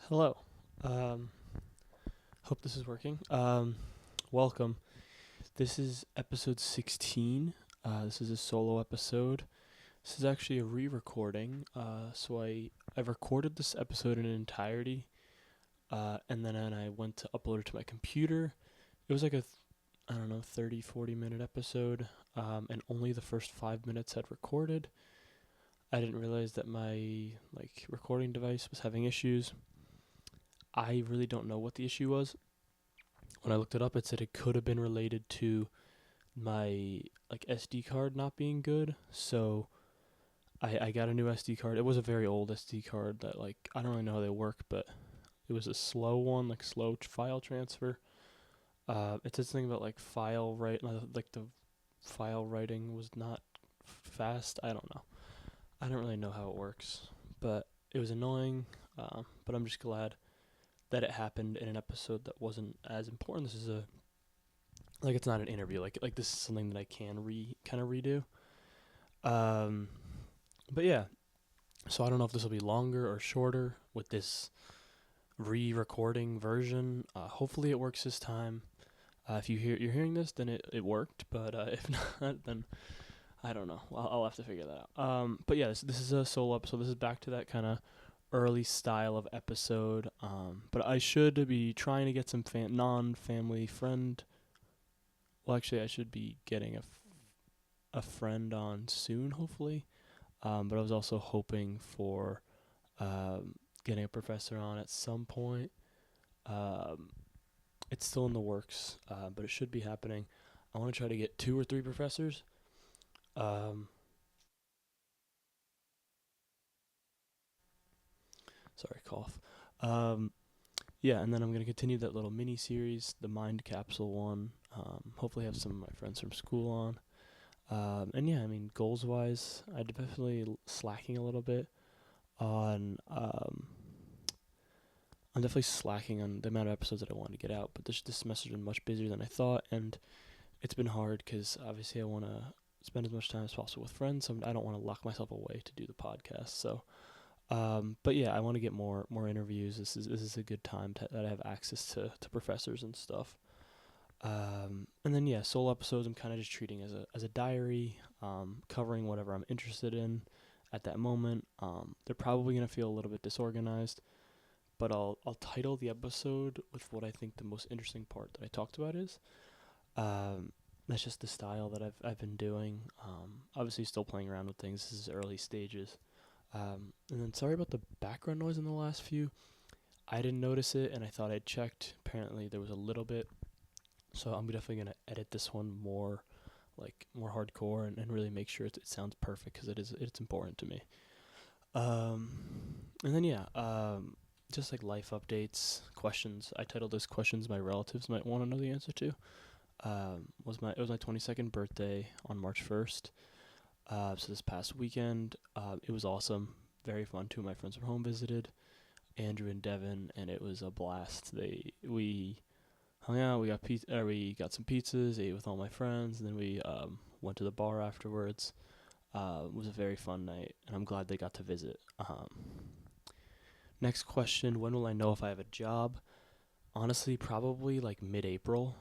Hello. Um, Hope this is working. Welcome. This is episode 16. This is a solo episode. This is actually a re-recording. So I've recorded this episode in entirety, and then I went to upload it to my computer. It was like I don't know, 30, 40 minute episode, and only the first 5 minutes had recorded. I didn't realize that my recording device was having issues. I really don't know what the issue was. When I looked it up, it said it could have been related to my SD card not being good. So I got a new SD card. It was a very old SD card that I don't really know how they work, but it was a slow one, slow file transfer. It said something about the file writing was not fast. I don't know. I don't really know how it works, but it was annoying. But I'm just glad that it happened in an episode that wasn't as important. This is it's not an interview. Like this is something that I can kind of redo. Um, but yeah, so I don't know if this will be longer or shorter with this re-recording version. Hopefully it works this time. If you're hearing this, then it worked. But if not, then I don't know. I'll have to figure that out. But yeah, this is a solo episode. This is back to that kind of early style of episode. But I should be trying to get some non-family friend. Well, actually, I should be getting a friend on soon, hopefully. But I was also hoping for getting a professor on at some point. Um, it's still in the works, but it should be happening. I want to try to get 2 or 3 professors. Um, Sorry, cough. Um, yeah, and then I'm gonna continue that little mini series, the mind capsule one. Hopefully, have some of my friends from school on. And yeah, I mean, goals wise, I definitely slacking a little bit on. I'm definitely slacking on the amount of episodes that I want to get out, but this semester's been much busier than I thought, and it's been hard because obviously I want to spend as much time as possible with friends. So I don't want to lock myself away to do the podcast. So, but yeah, I want to get more interviews. This is a good time that I have access to professors and stuff. And then yeah, solo episodes I'm kind of just treating as a diary, covering whatever I'm interested in at that moment. They're probably gonna feel a little bit disorganized, but I'll title the episode with what I think the most interesting part that I talked about is. Um, that's just the style that I've been doing. Obviously, still playing around with things. This is early stages. And then sorry about the background noise in the last few. I didn't notice it, and I thought I'd checked. Apparently, there was a little bit. So I'm definitely gonna edit this one more hardcore, and really make sure it sounds perfect because it's important to me. Um, and then yeah, just life updates, questions. I titled this "Questions My Relatives Might Want to Know the Answer to." It was my 22nd birthday on March 1st. So this past weekend, it was awesome, very fun. 2 of my friends from home visited, Andrew and Devin, and it was a blast. We hung out, we got some pizzas, ate with all my friends, and then we went to the bar afterwards. It was a very fun night, and I'm glad they got to visit. Next question: when will I know if I have a job? Honestly, probably mid-April,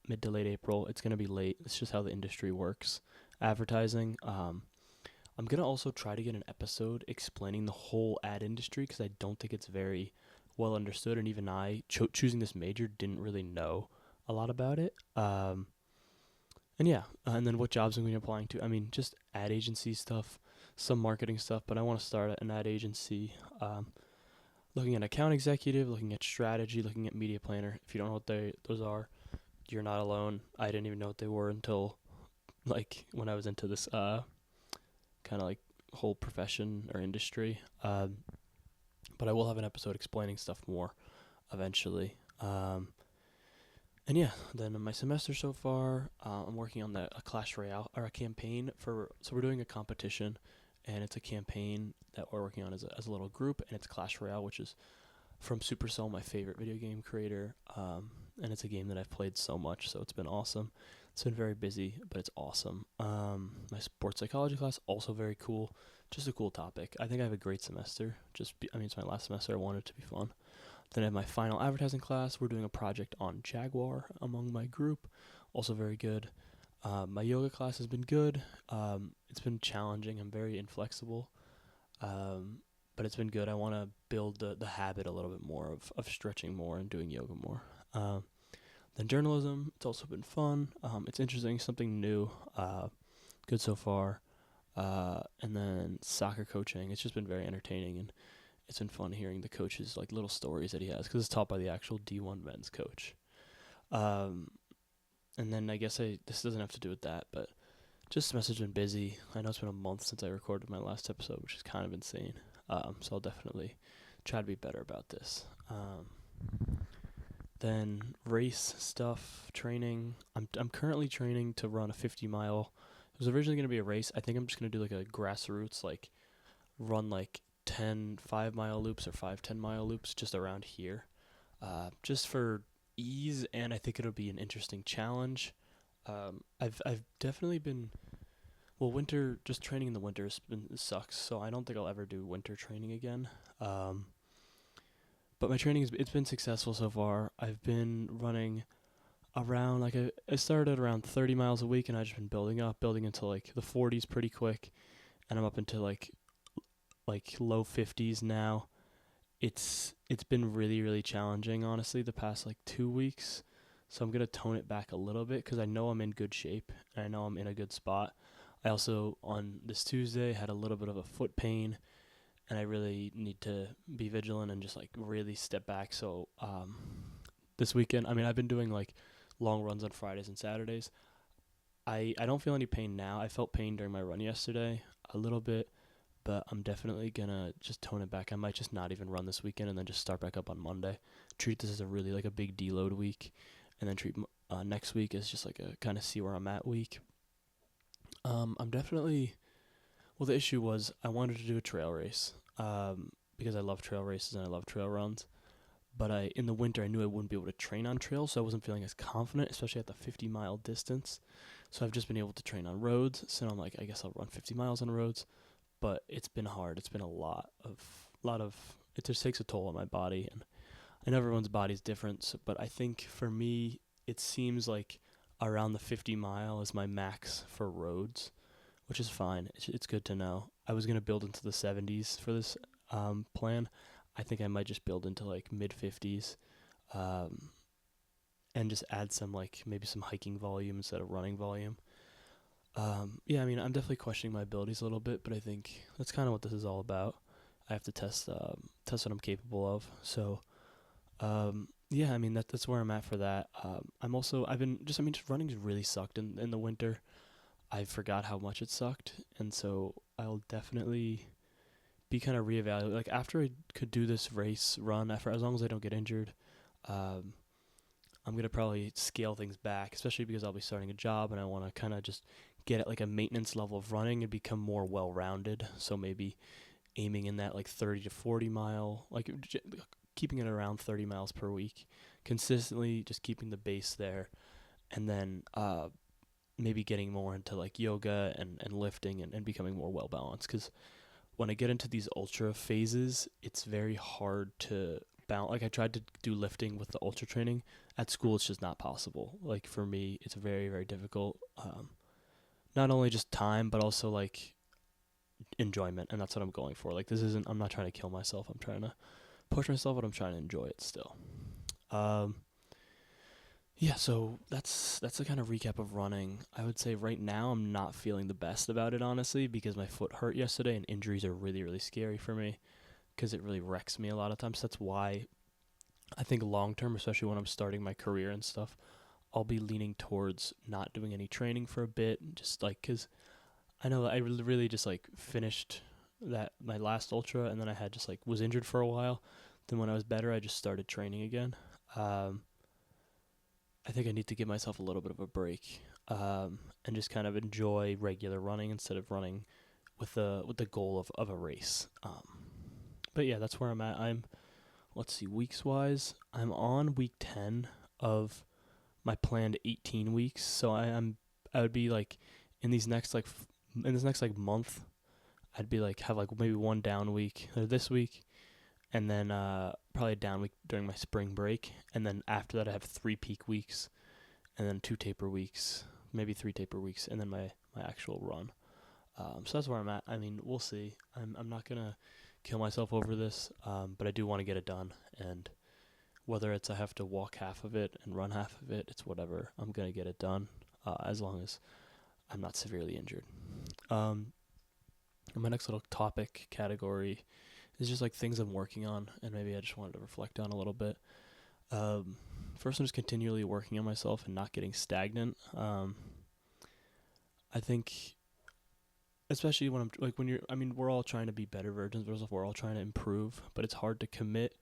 mid to late April. It's gonna be late. It's just how the industry works. Advertising. I'm gonna also try to get an episode explaining the whole ad industry because I don't think it's very well understood, and even I, choosing this major, didn't really know a lot about it. And yeah, and then what jobs I'm gonna be applying to. I mean, just ad agency stuff, some marketing stuff, but I want to start at an ad agency. Looking at account executive, looking at strategy, looking at media planner. If you don't know what those are, you're not alone. I didn't even know what they were until when I was into this kind of whole profession or industry. But I will have an episode explaining stuff more eventually. And yeah, then my semester so far, I'm working on a Clash Royale or a campaign so we're doing a competition, and it's a campaign that we're working on as a little group, and it's Clash Royale, which is from Supercell, my favorite video game creator. And it's a game that I've played so much, so it's been awesome. It's been very busy, but it's awesome. My sports psychology class also very cool. Just a cool topic. I think I have a great semester. It's my last semester. I want it to be fun. Then I have my final advertising class. We're doing a project on Jaguar among my group. Also very good. My yoga class has been good. It's been challenging. I'm very inflexible. But it's been good. I want to build the habit a little bit more of stretching more and doing yoga more. Then journalism, it's also been fun. It's interesting, something new. Good so far. And then soccer coaching, it's just been very entertaining, and it's been fun hearing the coach's like little stories that he has, because it's taught by the actual D1 men's coach. And then I guess this doesn't have to do with that, but just the message been busy. I know it's been a month since I recorded my last episode, which is kind of insane. So I'll definitely try to be better about this. Then race stuff, training. I'm currently training to run a 50-mile. It was originally going to be a race. I think I'm just going to do like a grassroots, like run like 10 5-mile loops or 5 10-mile loops just around here. Just for ease, and I think it'll be an interesting challenge. I've definitely been winter, just training in the winter sucks, so I don't think I'll ever do winter training again. But my training it's been successful so far. I've been running around I started around 30 miles a week, and I've just been building into like the 40s pretty quick, and I'm up into like low 50s now. It's been really, really challenging, honestly, the past like 2 weeks. So I'm going to tone it back a little bit, because I know I'm in good shape and I know I'm in a good spot. I also, on this Tuesday, had a little bit of a foot pain, and I really need to be vigilant and just like really step back. So this weekend, I've been doing like long runs on Fridays and Saturdays. I don't feel any pain now. I felt pain during my run yesterday a little bit, but I'm definitely going to just tone it back. I might just not even run this weekend and then just start back up on Monday. Treat this as a really like a big deload week, and then treat next week as just like a kind of see where I'm at week. I'm definitely, the issue was I wanted to do a trail race because I love trail races and I love trail runs. But in the winter, I knew I wouldn't be able to train on trails, so I wasn't feeling as confident, especially at the 50-mile distance. So I've just been able to train on roads. So I'm like, I guess I'll run 50 miles on roads. But it's been hard. It's been a lot of. It just takes a toll on my body, and I know everyone's body's different. But I think for me, it seems like around the 50-mile is my max for roads, which is fine. It's good to know. I was gonna build into the 70s for this plan. I think I might just build into like mid 50s, and just add some maybe some hiking volume instead of running volume. I'm definitely questioning my abilities a little bit, but I think that's kind of what this is all about. I have to test what I'm capable of. So, that's where I'm at for that. Just running's really sucked in the winter. I forgot how much it sucked, and so I'll definitely be kind of reevaluate. Like after I could do this race run, as long as I don't get injured, I'm gonna probably scale things back, especially because I'll be starting a job and I want to kind of just get at like a maintenance level of running and become more well-rounded. So maybe aiming in that like 30 to 40 mile, keeping it around 30 miles per week, consistently just keeping the base there, and then maybe getting more into like yoga and lifting and becoming more well-balanced. Because when I get into these ultra phases, it's very hard to balance. Like I tried to do lifting with the ultra training at school, it's just not possible. Like for me, it's very, very difficult. Not only just time, but also like enjoyment, and that's what I'm going for. Like I'm not trying to kill myself. I'm trying to push myself, but I'm trying to enjoy it still. So that's a kind of recap of running. I would say right now I'm not feeling the best about it, honestly, because my foot hurt yesterday, and injuries are really, really scary for me because it really wrecks me a lot of times. That's why I think long term, especially when I'm starting my career and stuff, I'll be leaning towards not doing any training for a bit, just like because I know I really just like finished my last ultra, and then I had just like was injured for a while. Then when I was better, I just started training again. I think I need to give myself a little bit of a break, and just kind of enjoy regular running instead of running with the goal of a race. But yeah, that's where I'm at. Let's see, weeks wise, I'm on week 10 of my planned 18 weeks. So I would be like in these next like in this next like month, I'd be like have like maybe one down week this week, and then probably a down week during my spring break, and then after that I have 3 peak weeks, and then 2 taper weeks, maybe 3 taper weeks, and then my actual run. So that's where I'm at. I mean, we'll see. I'm not gonna kill myself over this, but I do want to get it done, and whether it's I have to walk half of it and run half of it, it's whatever. I'm gonna get it done, as long as I'm not severely injured. My next little topic category is just like things I'm working on, and maybe I just wanted to reflect on a little bit. First, I'm just continually working on myself and not getting stagnant. I think, especially when I'm like when you're, I mean, we're all trying to be better versions of ourselves. We're all trying to improve, but it's hard to commit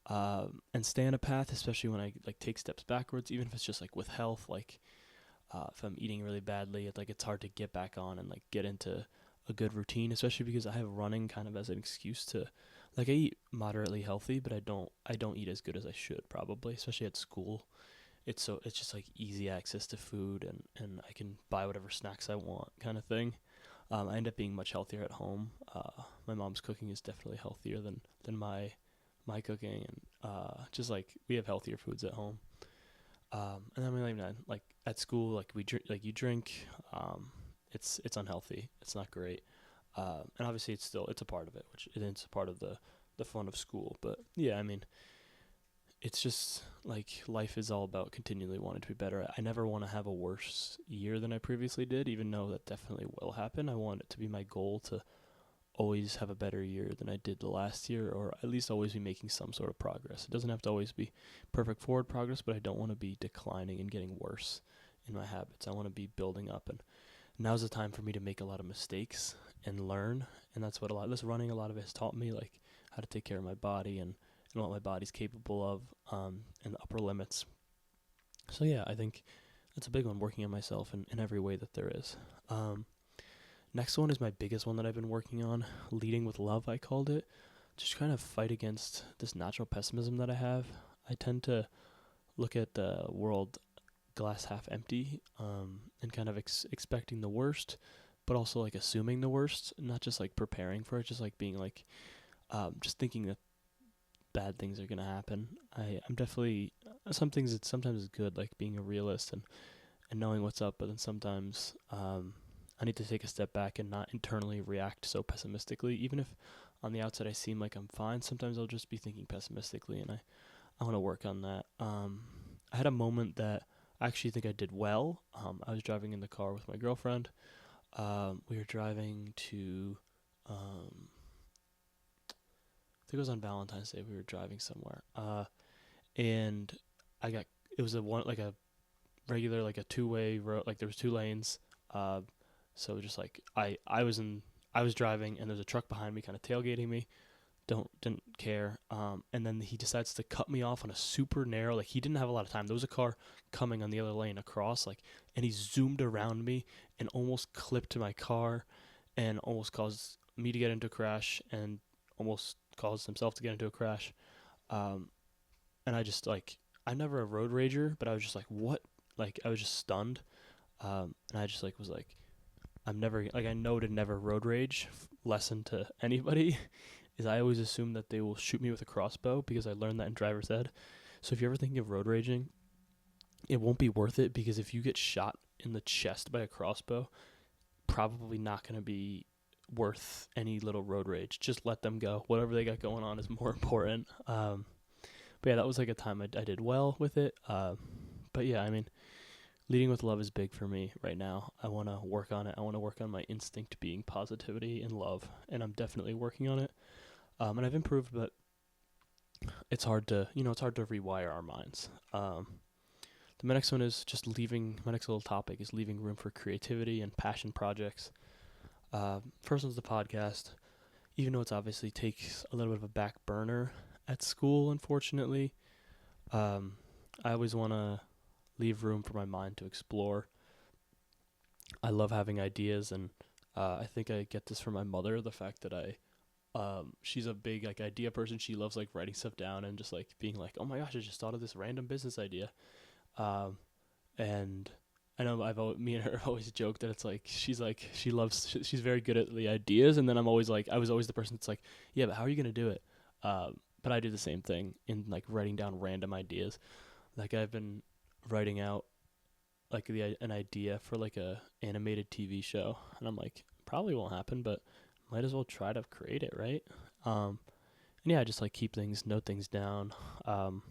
and stay on a path, especially when I like take steps backwards, even if it's just like with health, like if I'm eating really badly, it's hard to get back on and like get into a good routine, especially because I have running kind of as an excuse to, like, I eat moderately healthy, but I don't eat as good as I should probably, especially at school. It's just like easy access to food, and I can buy whatever snacks I want kind of thing. I end up being much healthier at home. My mom's cooking is definitely healthier than my cooking, and just like we have healthier foods at home. And I mean, like at school, like you drink. It's unhealthy. It's not great. And obviously it's a part of it, which it's a part of the fun of school. But yeah, I mean, it's just like life is all about continually wanting to be better. I never want to have a worse year than I previously did, even though that definitely will happen. I want it to be my goal to always have a better year than I did the last year, or at least always be making some sort of progress. It doesn't have to always be perfect forward progress, but I don't want to be declining and getting worse in my habits. I want to be building up, and now's the time for me to make a lot of mistakes and learn. And that's what this running, a lot of it has taught me, like how to take care of my body and what my body's capable of, and the upper limits. So yeah, I think that's a big one, working on myself in every way that there is. Next one is my biggest one that I've been working on, leading with love, I called it. Just kind of fight against this natural pessimism that I have. I tend to look at the world glass half empty, and kind of expecting the worst, but also like assuming the worst, not just like preparing for it, just like being like, just thinking that bad things are gonna happen. I'm definitely sometimes it's good, like being a realist and knowing what's up, but then sometimes I need to take a step back and not internally react so pessimistically. Even if on the outside I seem like I'm fine, sometimes I'll just be thinking pessimistically, and I want to work on that. I had a moment that I actually think I did well. I was driving in the car with my girlfriend. We were driving to, I think it was on Valentine's Day. We were driving somewhere, and it was a regular, like a 2-way road, like there was 2 lanes. So just like I was driving, and there's a truck behind me kind of tailgating me. Didn't care. And then he decides to cut me off on a super narrow, like he didn't have a lot of time. There was a car coming on the other lane across, like, and he zoomed around me and almost clipped my car and almost caused me to get into a crash, and almost caused himself to get into a crash. And I just like, I'm never a road rager, but I was just like, what? Like, I was just stunned. And I just like was like, I'm never, like, I know to never road rage. Lesson to anybody is I always assume that they will shoot me with a crossbow, because I learned that in driver's ed. So if you're ever thinking of road raging, it won't be worth it, because if you get shot in the chest by a crossbow, probably not going to be worth any little road rage. Just let them go. Whatever they got going on is more important. But yeah, that was like a time I did well with it. But yeah, I mean, leading with love is big for me right now. I want to work on it. I want to work on my instinct being positivity and love, and I'm definitely working on it. And I've improved, but it's hard to rewire our minds. My next one is just my next little topic is leaving room for creativity and passion projects. First one's the podcast. Even though it's obviously takes a little bit of a back burner at school, unfortunately, I always want to leave room for my mind to explore. I love having ideas, and I think I get this from my mother, the fact that she's a big like idea person. She loves like writing stuff down and just like being like, oh my gosh, I just thought of this random business idea. and I know me and her have always joked that it's like she's very good at the ideas, and then I'm always like I was always the person that's like, yeah, but how are you gonna do it? But I do the same thing in like writing down random ideas. Like I've been writing out like an idea for like a animated TV show, and I'm like probably won't happen, but might as well try to create it, right? And yeah, I just like note things down. Um,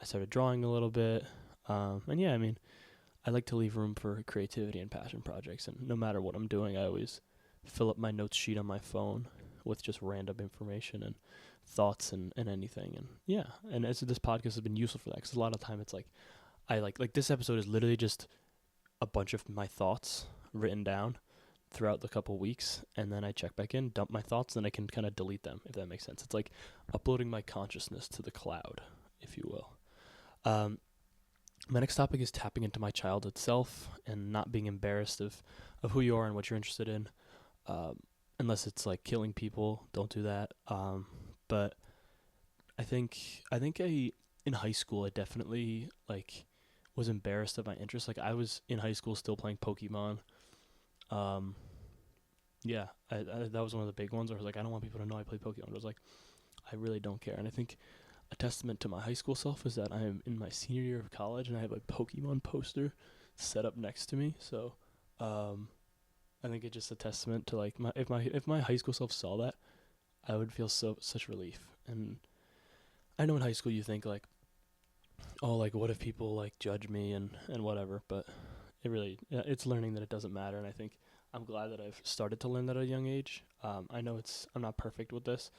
I started drawing a little bit, and yeah, I mean, I like to leave room for creativity and passion projects, and no matter what I'm doing, I always fill up my notes sheet on my phone with just random information and thoughts and anything. And yeah, and as this podcast has been useful for that, because a lot of time it's like I like this episode is literally just a bunch of my thoughts written down throughout the couple weeks, and then I check back in, dump my thoughts, and I can kind of delete them, if that makes sense. It's like uploading my consciousness to the cloud, if you will. My next topic is tapping into my childhood self and not being embarrassed of who you are and what you're interested in. Unless it's like killing people, don't do that. But I think in high school I definitely like was embarrassed of my interests. Like I was in high school still playing Pokemon. Um, yeah, that was one of the big ones. Where I was like, I don't want people to know I play Pokemon. I was like, I really don't care. And I think a testament to my high school self is that I am in my senior year of college and I have a Pokemon poster set up next to me. So, I think it's just a testament to like if my high school self saw that, I would feel such relief. And I know in high school you think like, oh, like what if people like judge me and whatever, but it's learning that it doesn't matter. And I think I'm glad that I've started to learn that at a young age. I know I'm not perfect with this,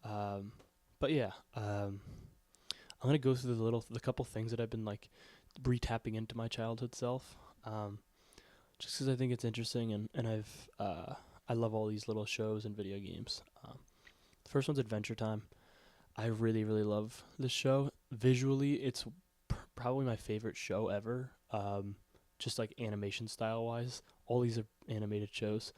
but yeah, I'm gonna go through the couple things that I've been like re-tapping into my childhood self, just because I think it's interesting, and I love all these little shows and video games. The first one's Adventure Time. I really really love this show. Visually, it's probably my favorite show ever. Just like animation style wise, all these are animated shows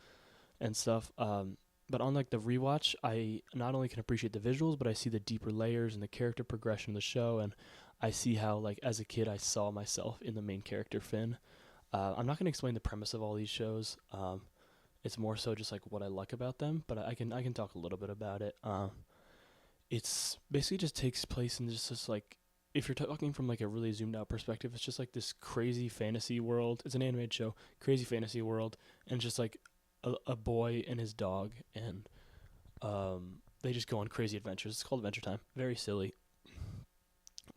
and stuff. But on like the rewatch, I not only can appreciate the visuals, but I see the deeper layers and the character progression of the show, and I see how like as a kid I saw myself in the main character Finn. I'm not gonna explain the premise of all these shows. It's more so just like what I like about them, but I can talk a little bit about it. It's basically just takes place in just this like if you're talking from like a really zoomed out perspective, it's just like this crazy fantasy world. It's an animated show, crazy fantasy world, and just like a boy and his dog, and they just go on crazy adventures. It's called Adventure Time. Very silly,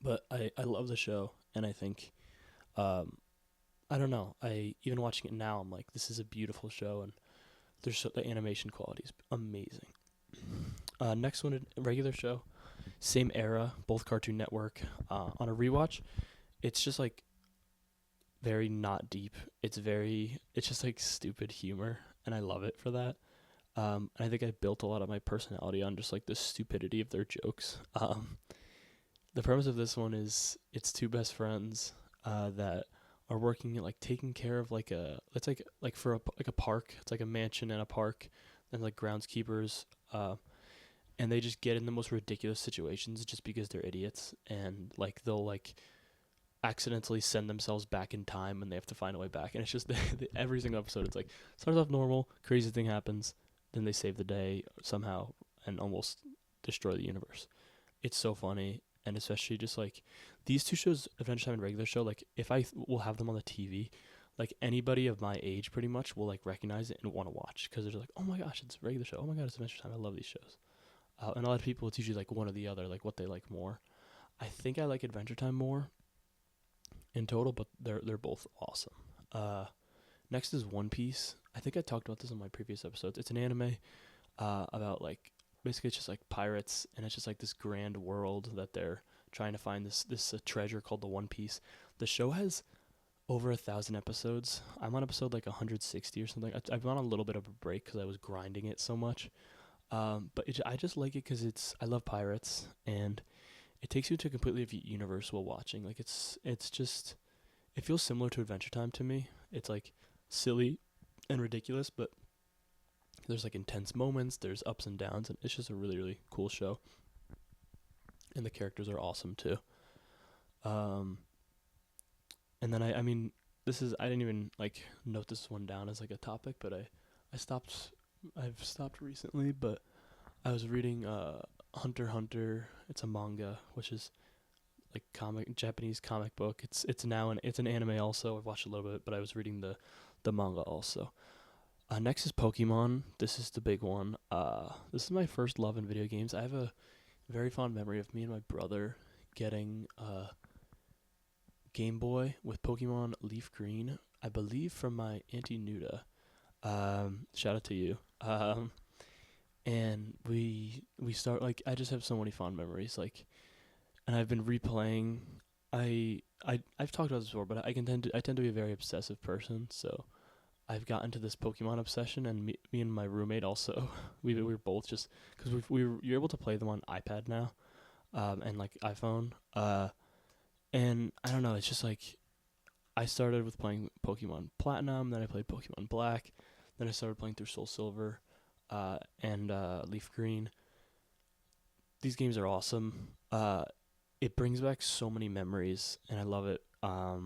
but I love the show, and I think I don't know. I even watching it now, I'm like, this is a beautiful show, and the animation quality is amazing. Next one, a regular show, same era, both Cartoon Network. On a rewatch, it's just like very not deep. It's just like stupid humor, and I love it for that. And I think I built a lot of my personality on just like the stupidity of their jokes. The premise of this one is it's two best friends that are working at like taking care of like it's like for like a park. It's like a mansion and a park, and like groundskeepers. And they just get in the most ridiculous situations just because they're idiots, and like they'll like accidentally send themselves back in time and they have to find a way back. And it's just every single episode it's like starts off normal, crazy thing happens, then they save the day somehow and almost destroy the universe. It's so funny, and especially just like these two shows, Adventure Time and regular show, like if will have them on the TV, like anybody of my age pretty much will like recognize it and want to watch because they're like, oh my gosh, it's a regular show, oh my god, it's Adventure Time, I love these shows. And a lot of people, it's usually like one or the other, like what they like more. I think I like Adventure Time more in total, but they're both awesome. Next is One Piece. I think I talked about this in my previous episodes. It's an anime about like basically it's just like pirates, and it's just like this grand world that they're trying to find this treasure called the One Piece. The show has over 1,000 episodes. I'm on episode like 160 or something. I've been on a little bit of a break because I was grinding it so much. But I just like it because I love pirates, and it takes you to a completely different universe while watching. Like it's just, it feels similar to Adventure Time to me. It's like silly and ridiculous, but there's like intense moments, there's ups and downs, and it's just a really, really cool show. And the characters are awesome too. And then I didn't even like note this one down as like a topic, but I've stopped recently, but I was reading Hunter x Hunter. It's a manga, which is like Japanese comic book. It's an anime also. I've watched a little bit, but I was reading the manga also. Next is Pokemon. This is the big one. This is my first love in video games. I have a very fond memory of me and my brother getting Game Boy with Pokemon Leaf Green, I believe from my Auntie Nuda. Shout out to you. And we start like I just have so many fond memories. Like, and I've been replaying. I've talked about this before, but I tend to be a very obsessive person. So I've gotten to this Pokemon obsession, and me and my roommate also. We were both just because you're able to play them on iPad now, and like iPhone. And I don't know. It's just like I started with playing Pokemon Platinum, then I played Pokemon Black, then I started playing through Soul Silver, and Leaf Green. These games are awesome. It brings back so many memories, and I love it. I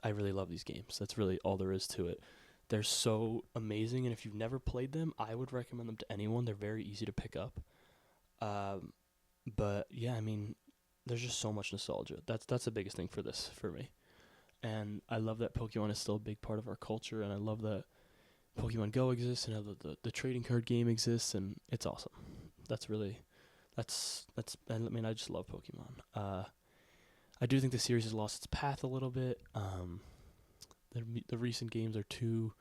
really love these games. That's really all there is to it. They're so amazing, and if you've never played them, I would recommend them to anyone. They're very easy to pick up. But yeah, I mean, there's just so much nostalgia. That's the biggest thing for me. And I love that Pokemon is still a big part of our culture, and I love that Pokemon Go exists, and the trading card game exists, and it's awesome. That's I mean, I just love Pokemon. I do think the series has lost its path a little bit. The recent games are too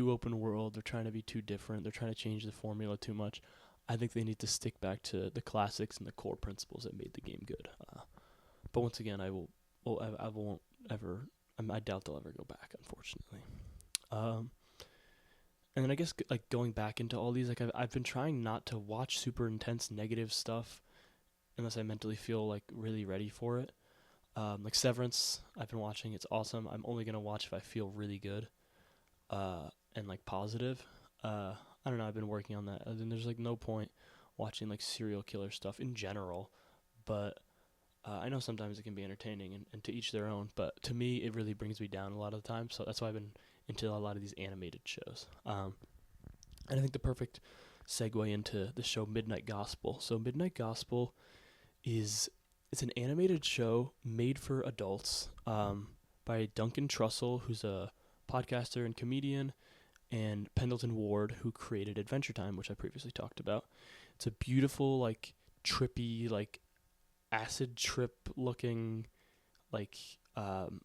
open world. They're trying to be too different. They're trying to change the formula too much. I think they need to stick back to the classics and the core principles that made the game good. But once again, I won't ever. I doubt they'll ever go back, unfortunately. And then I guess like going back into all these, like I've been trying not to watch super intense negative stuff unless I mentally feel like really ready for it. Like Severance, I've been watching. It's awesome. I'm only gonna watch if I feel really good, and like positive. I don't know. I've been working on that. And there's like no point watching like serial killer stuff in general, but I know sometimes it can be entertaining, and to each their own. But to me, it really brings me down a lot of the time. So that's why I've been into a lot of these animated shows. And I think the perfect segue into the show Midnight Gospel. So Midnight Gospel it's an animated show made for adults, by Duncan Trussell, who's a podcaster and comedian, and Pendleton Ward, who created Adventure Time, which I previously talked about. It's a beautiful, like, trippy, like, acid trip looking, like,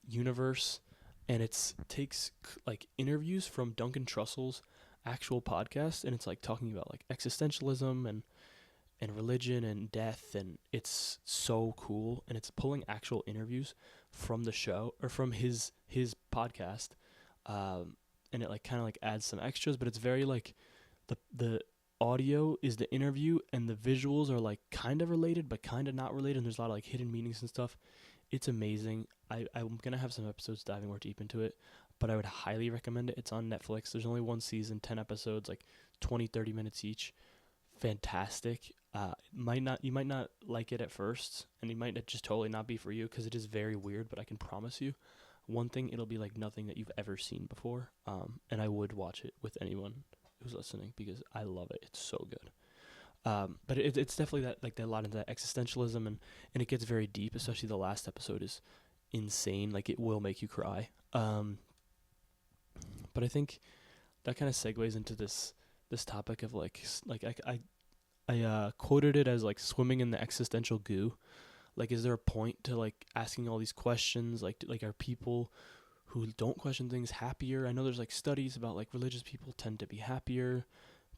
universe, and it takes like interviews from Duncan Trussell's actual podcast, and it's like talking about like existentialism and religion and death, and it's so cool, and it's pulling actual interviews from the show or from his podcast, and it like kind of like adds some extras, but it's very like the audio is the interview and the visuals are like kind of related but kind of not related, and there's a lot of like hidden meanings and stuff. It's amazing. I'm gonna have some episodes diving more deep into it, but I would highly recommend it. It's on Netflix. There's only one season, 10 episodes, like 20-30 minutes each. Fantastic. You might not like it at first, and it might just totally not be for you because it is very weird, but I can promise you one thing, it'll be like nothing that you've ever seen before, and I would watch it with anyone who's listening because I love it. It's so good. But it's definitely that a lot into that existentialism, and it gets very deep, especially the last episode is insane. Like, it will make you cry. But I think that kind of segues into this topic of like I quoted it as like swimming in the existential goo. Like, is there a point to like asking all these questions? Like are people who don't question things happier? I know there's like studies about like religious people tend to be happier,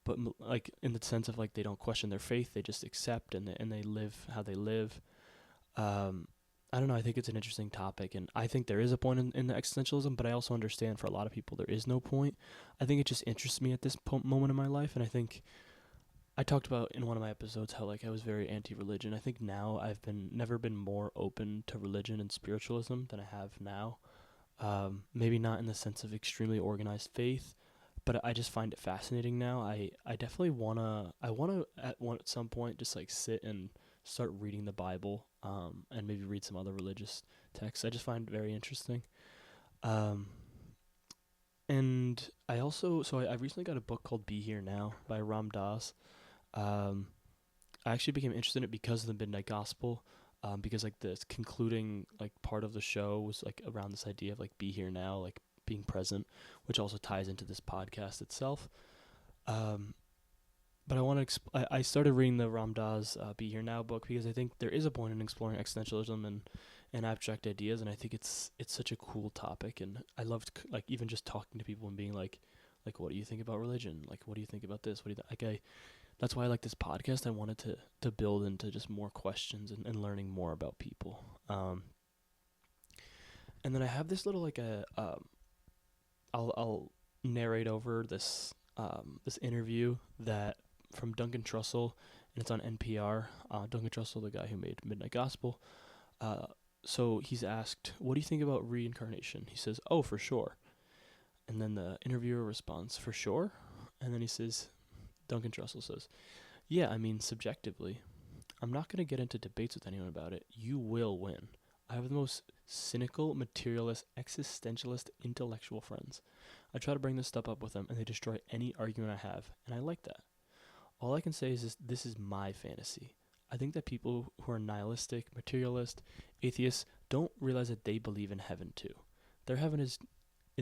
but like in the sense of like they don't question their faith, they just accept and they live how they live. I don't know. I think it's an interesting topic, and I think there is a point in the existentialism, but I also understand for a lot of people there is no point. I think it just interests me at this moment in my life, and I think I talked about in one of my episodes how like I was very anti-religion. I think now I've never been more open to religion and spiritualism than I have now. Maybe not in the sense of extremely organized faith, but I just find it fascinating now. I definitely wanna at some point just like sit and start reading the Bible, and maybe read some other religious texts. I just find it very interesting. Um, and I recently got a book called Be Here Now by Ram Dass. Um, I actually became interested in it because of the Midnight Gospel, because like the concluding like part of the show was like around this idea of like be here now, like being present, which also ties into this podcast itself. Um, but I want to I started reading the Ram Dass Be Here Now book because I think there is a point in exploring existentialism and abstract ideas, and I think it's such a cool topic, and I loved like even just talking to people and being like what do you think about religion? Like what do you think about this? What do you like that's why I like this podcast. I wanted to build into just more questions and learning more about people. And then I have this little like I'll narrate over this interview that from Duncan Trussell, and it's on NPR. Duncan Trussell, the guy who made Midnight Gospel. So he's asked, "What do you think about reincarnation?" He says, "Oh, for sure." And then the interviewer responds, "For sure?" And then Duncan Trussell says, "Yeah, I mean, subjectively. I'm not going to get into debates with anyone about it. You will win. I have the most cynical, materialist, existentialist, intellectual friends. I try to bring this stuff up with them, and they destroy any argument I have, and I like that. All I can say is this is my fantasy. I think that people who are nihilistic, materialist, atheists don't realize that they believe in heaven too. Their heaven is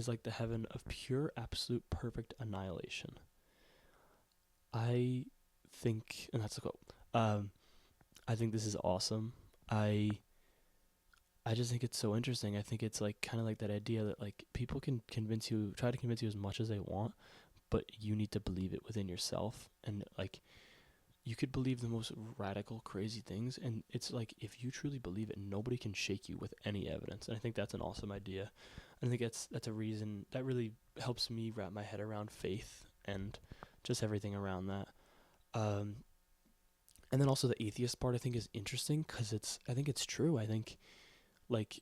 like the heaven of pure, absolute, perfect annihilation. I think," and that's a quote, I think this is awesome. I just think it's so interesting. I think it's like kind of like that idea that like people can try to convince you as much as they want, but you need to believe it within yourself. And like you could believe the most radical, crazy things, and it's like if you truly believe it, nobody can shake you with any evidence. And I think that's an awesome idea. I think that's a reason that really helps me wrap my head around faith and just everything around that. Um, and then also the atheist part I think is interesting because I think it's true. I think like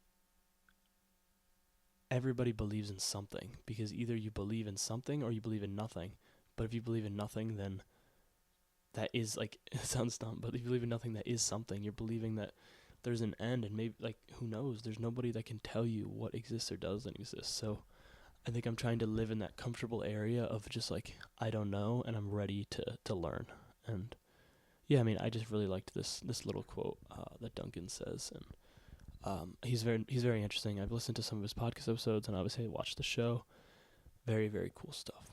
everybody believes in something because either you believe in something or you believe in nothing. But if you believe in nothing, then that is like it sounds dumb, but if you believe in nothing, that is something. You're believing that there's an end, and maybe like who knows? There's nobody that can tell you what exists or doesn't exist. So I think I'm trying to live in that comfortable area of just like I don't know, and I'm ready to learn. And yeah, I mean, I just really liked this little quote that Duncan says, and he's very interesting. I've listened to some of his podcast episodes, and obviously I watched the show. Very very cool stuff.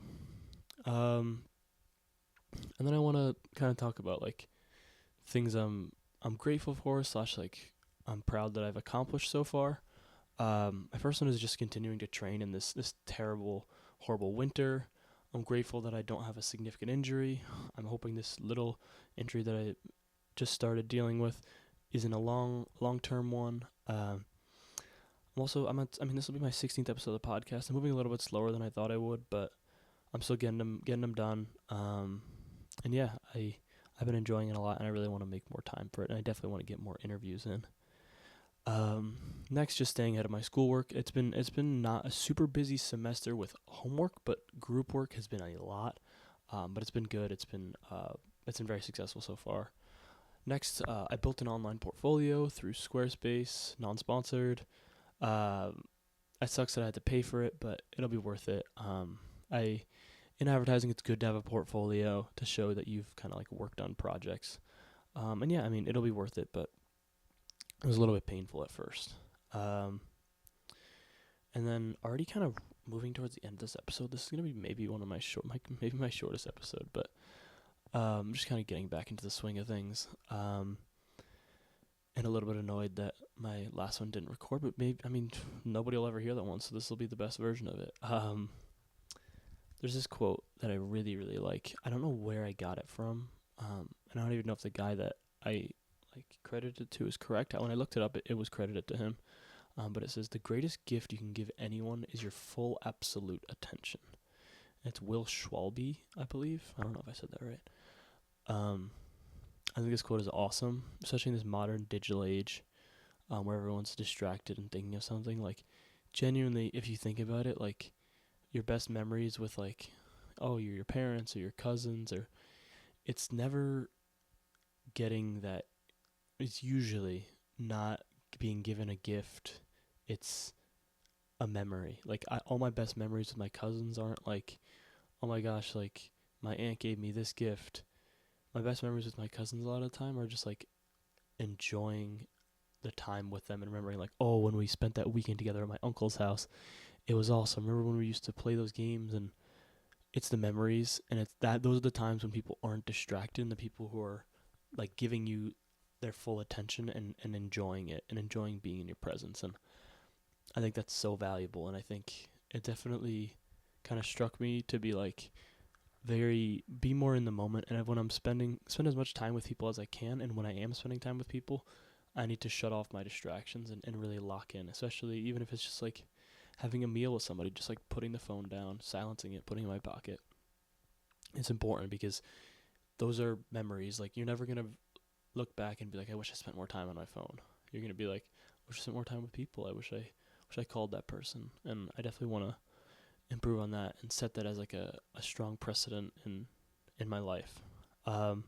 And then I want to kind of talk about like things I'm grateful for / like I'm proud that I've accomplished so far. My first one is just continuing to train in this terrible, horrible winter. I'm grateful that I don't have a significant injury. I'm hoping this little injury that I just started dealing with isn't a long-term one. This will be my 16th episode of the podcast. I'm moving a little bit slower than I thought I would, but I'm still getting them done. And yeah, I've been enjoying it a lot, and I really want to make more time for it, and I definitely want to get more interviews in. Next, just staying ahead of my schoolwork. It's been not a super busy semester with homework, but group work has been a lot. But it's been good. It's been very successful so far. Next, I built an online portfolio through Squarespace, non-sponsored. It sucks that I had to pay for it, but it'll be worth it. In advertising, it's good to have a portfolio to show that you've kind of like worked on projects. And yeah, I mean, it'll be worth it, but it was a little bit painful at first. And then already kind of moving towards the end of this episode. This is gonna be maybe one of my maybe my shortest episode, but I'm just kind of getting back into the swing of things. And a little bit annoyed that my last one didn't record, but nobody will ever hear that one, so this will be the best version of it. There's this quote that I really, really like. I don't know where I got it from. And I don't even know if the guy that I credited to is correct. When I looked it up, it was credited to him. But it says, "The greatest gift you can give anyone is your full, absolute attention." And it's Will Schwalbe, I believe. I don't know if I said that right. I think this quote is awesome, especially in this modern digital age, where everyone's distracted and thinking of something. Like, genuinely, if you think about it, like, your best memories with, like, your parents or your cousins, or it's never getting that it's usually not being given a gift. It's a memory. Like all my best memories with my cousins aren't like, oh my gosh, like my aunt gave me this gift. My best memories with my cousins a lot of the time are just like enjoying the time with them and remembering like, oh, when we spent that weekend together at my uncle's house, it was awesome. Remember when we used to play those games? And it's the memories, and it's that those are the times when people aren't distracted, and the people who are like giving you their full attention and enjoying it and enjoying being in your presence. And I think that's so valuable, and I think it definitely kind of struck me to be like be more in the moment. And when I'm spend as much time with people as I can, and when I am spending time with people, I need to shut off my distractions and really lock in, especially even if it's just like having a meal with somebody, just like putting the phone down, silencing it, putting it in my pocket. It's important because those are memories. Like, you're never going to look back and be like, I wish I spent more time on my phone. You're going to be like, I wish I spent more time with people. I wish I called that person. And I definitely want to improve on that and set that as like a strong precedent in my life. And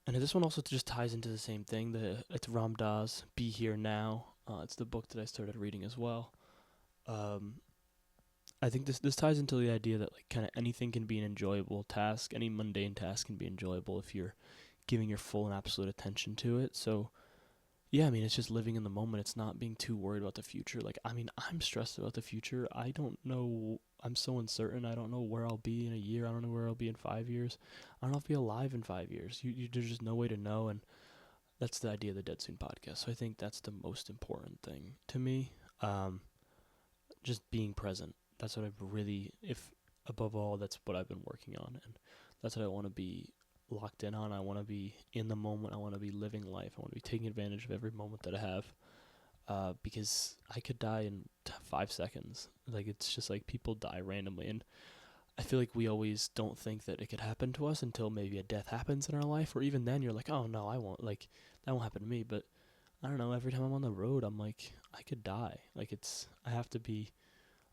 this one also just ties into the same thing. It's Ram Dass, Be Here Now. It's the book that I started reading as well. I think this ties into the idea that like kind of anything can be an enjoyable task. Any mundane task can be enjoyable if you're giving your full and absolute attention to it. So yeah, I mean, it's just living in the moment. It's not being too worried about the future. Like, I mean, I'm stressed about the future. I don't know. I'm so uncertain. I don't know where I'll be in a year. I don't know where I'll be in 5 years. I don't know if I'll be alive in 5 years. There's just no way to know. And that's the idea of the Dead Soon podcast. So I think that's the most important thing to me. Just being present. That's what I've really, if above all, that's what I've been working on. And that's what I want to be locked in on. I want to be in the moment. I want to be living life. I want to be taking advantage of every moment that I have. Because I could die in 5 seconds. Like, it's just like people die randomly. And I feel like we always don't think that it could happen to us until maybe a death happens in our life. Or even then, you're like, oh no, I won't. Like, that won't happen to me. But I don't know. Every time I'm on the road, I'm like, I could die. Like,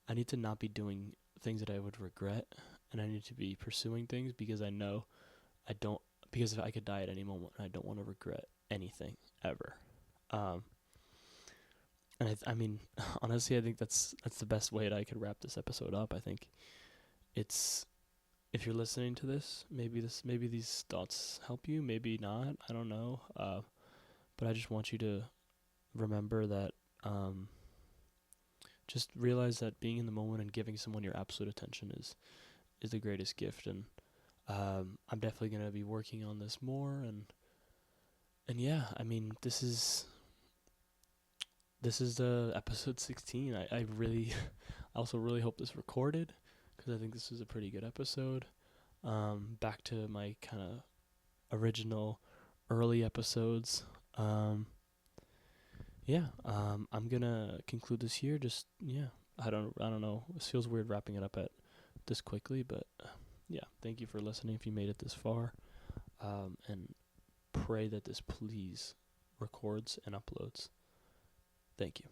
I need to not be doing things that I would regret. And I need to be pursuing things because I know because if I could die at any moment, I don't want to regret anything ever. And I mean, honestly, I think that's the best way that I could wrap this episode up. I think it's, if you're listening to this, maybe these thoughts help you, maybe not. I don't know. But I just want you to remember that. Just realize that being in the moment and giving someone your absolute attention is the greatest gift. And I'm definitely gonna be working on this more. And yeah, I mean, this is the episode 16. I really, I also really hope this recorded, because I think this is a pretty good episode. Back to my kind of original early episodes. I'm gonna conclude this here. Just, yeah, I don't know. It feels weird wrapping it up at this quickly, but yeah, thank you for listening if you made it this far. And pray that this please records and uploads. Thank you.